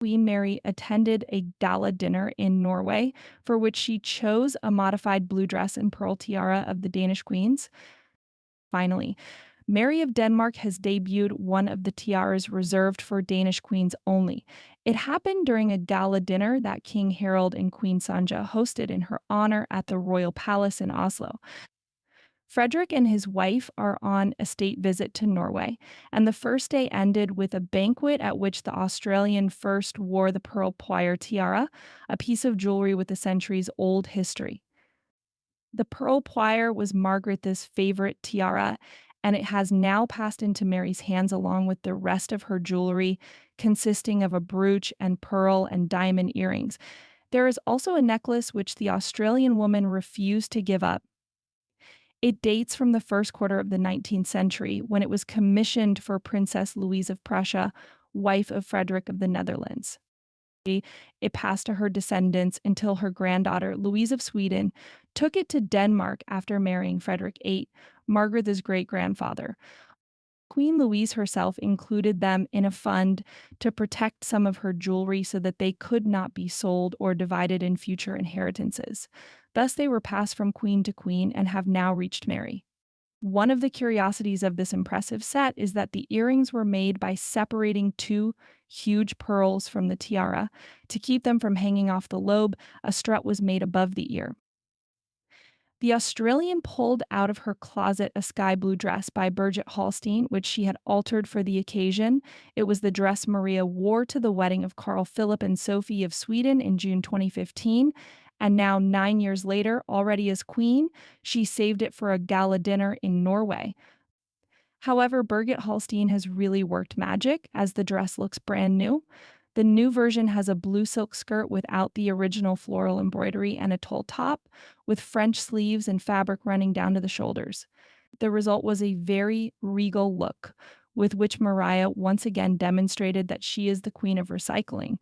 Queen Mary attended a gala dinner in Norway for which she chose a modified blue dress and pearl tiara of the Danish queens. Finally, Mary of Denmark has debuted one of the tiaras reserved for Danish queens only. It happened during a gala dinner that King Harald and Queen Sonja hosted in her honor at the royal palace in Oslo. Frederick and his wife are on a state visit to Norway, and the first day ended with a banquet at which the Australian first wore the pearl poire tiara, a piece of jewelry with a centuries old history. The pearl poire was Margaretha's favorite tiara, and it has now passed into Mary's hands along with the rest of her jewelry, consisting of a brooch and pearl and diamond earrings. There is also a necklace which the Australian woman refused to give up. It dates from the first quarter of the 19th century when it was commissioned for Princess Louise of Prussia, wife of Frederick of the Netherlands. It passed to her descendants until her granddaughter, Louise of Sweden, took it to Denmark after marrying Frederick VIII, Margaretha's great grandfather. Queen Louise herself included them in a fund to protect some of her jewelry so that they could not be sold or divided in future inheritances. Thus, they were passed from queen to queen and have now reached Mary. One of the curiosities of this impressive set is that the earrings were made by separating two huge pearls from the tiara. To keep them from hanging off the lobe, a strut was made above the ear. The Australian pulled out of her closet a sky blue dress by Birgit Holstein, which she had altered for the occasion. It was the dress Maria wore to the wedding of Carl Philip and Sophie of Sweden in June 2015. And now, 9 years later, already as queen, she saved it for a gala dinner in Norway. However, Birgit Holstein has really worked magic as the dress looks brand new. The new version has a blue silk skirt without the original floral embroidery and a tulle top, with French sleeves and fabric running down to the shoulders. The result was a very regal look, with which Mariah once again demonstrated that she is the queen of recycling.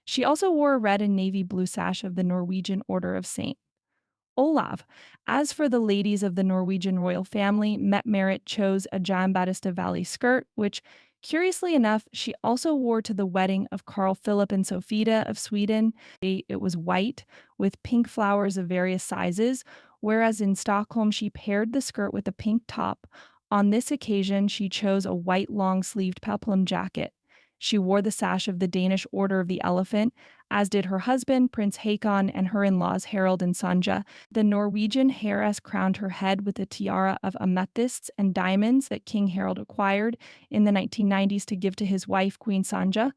She also wore a red and navy blue sash of the Norwegian Order of St. Olav. As for the ladies of the Norwegian royal family, Mette-Marit chose a Giambattista Valley skirt, which, curiously enough, she also wore to the wedding of Carl Philip and Sofia of Sweden. It was white with pink flowers of various sizes, whereas in Stockholm she paired the skirt with a pink top. On this occasion, she chose a white long-sleeved peplum jacket. She wore the sash of the Danish Order of the Elephant, as did her husband, Prince Haakon, and her in-laws, Harald and Sonja. The Norwegian heiress crowned her head with a tiara of amethysts and diamonds that King Harald acquired in the 1990s to give to his wife, Queen Sonja.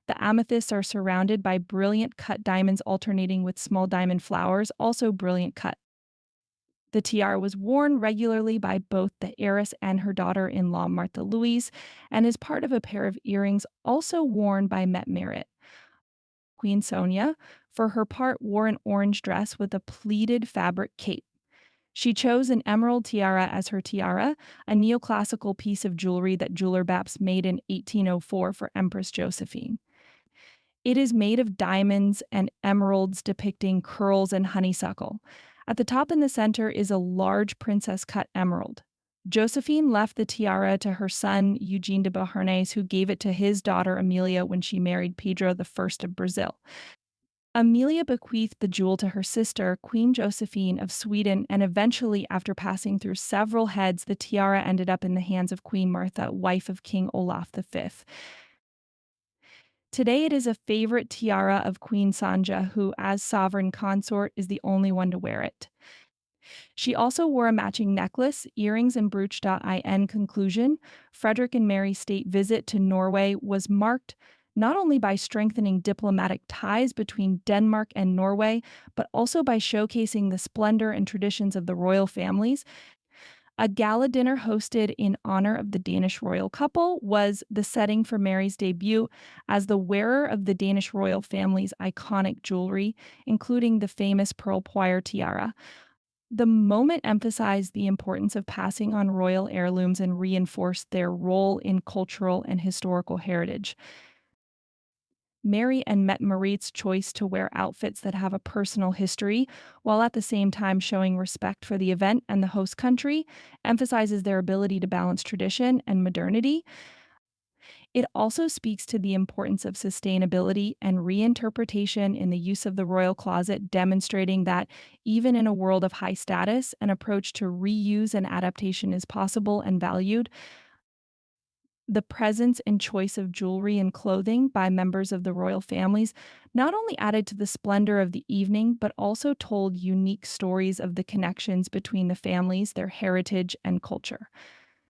The amethysts are surrounded by brilliant cut diamonds alternating with small diamond flowers, also brilliant cut. The tiara was worn regularly by both the heiress and her daughter-in-law, Martha Louise, and is part of a pair of earrings also worn by Mette-Marit. Queen Sonia, for her part, wore an orange dress with a pleated fabric cape. She chose an emerald tiara as her tiara, a neoclassical piece of jewelry that jeweler Baps made in 1804 for Empress Josephine. It is made of diamonds and emeralds depicting curls and honeysuckle. At the top in the center is a large princess-cut emerald. Josephine left the tiara to her son, Eugene de Beauharnais, who gave it to his daughter, Amelia, when she married Pedro I of Brazil. Amelia bequeathed the jewel to her sister, Queen Josephine of Sweden, and eventually, after passing through several heads, the tiara ended up in the hands of Queen Martha, wife of King Olaf V. Today, it is a favorite tiara of Queen Sonja, who, as sovereign consort, is the only one to wear it. She also wore a matching necklace, earrings, and brooch. In conclusion, Frederick and Mary's state visit to Norway was marked not only by strengthening diplomatic ties between Denmark and Norway, but also by showcasing the splendor and traditions of the royal families. A gala dinner hosted in honor of the Danish royal couple was the setting for Mary's debut as the wearer of the Danish royal family's iconic jewelry, including the famous pearl poire tiara. The moment emphasized the importance of passing on royal heirlooms and reinforced their role in cultural and historical heritage. Mary and Mette-Marit's choice to wear outfits that have a personal history, while at the same time showing respect for the event and the host country, emphasizes their ability to balance tradition and modernity. It also speaks to the importance of sustainability and reinterpretation in the use of the royal closet, demonstrating that even in a world of high status, an approach to reuse and adaptation is possible and valued. The presence and choice of jewelry and clothing by members of the royal families not only added to the splendor of the evening, but also told unique stories of the connections between the families, their heritage, and culture.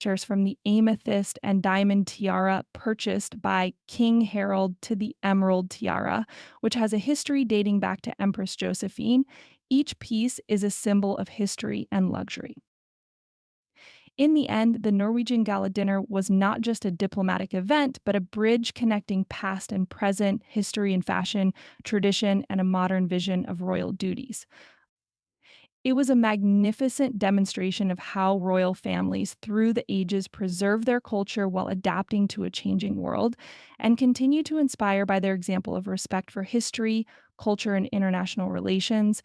Shares from the amethyst and diamond tiara purchased by King Harold to the emerald tiara, which has a history dating back to Empress Josephine. Each piece is a symbol of history and luxury. In the end, the Norwegian Gala dinner was not just a diplomatic event, but a bridge connecting past and present, history and fashion, tradition, and a modern vision of royal duties. It was a magnificent demonstration of how royal families through the ages preserve their culture while adapting to a changing world and continue to inspire by their example of respect for history, culture, and international relations.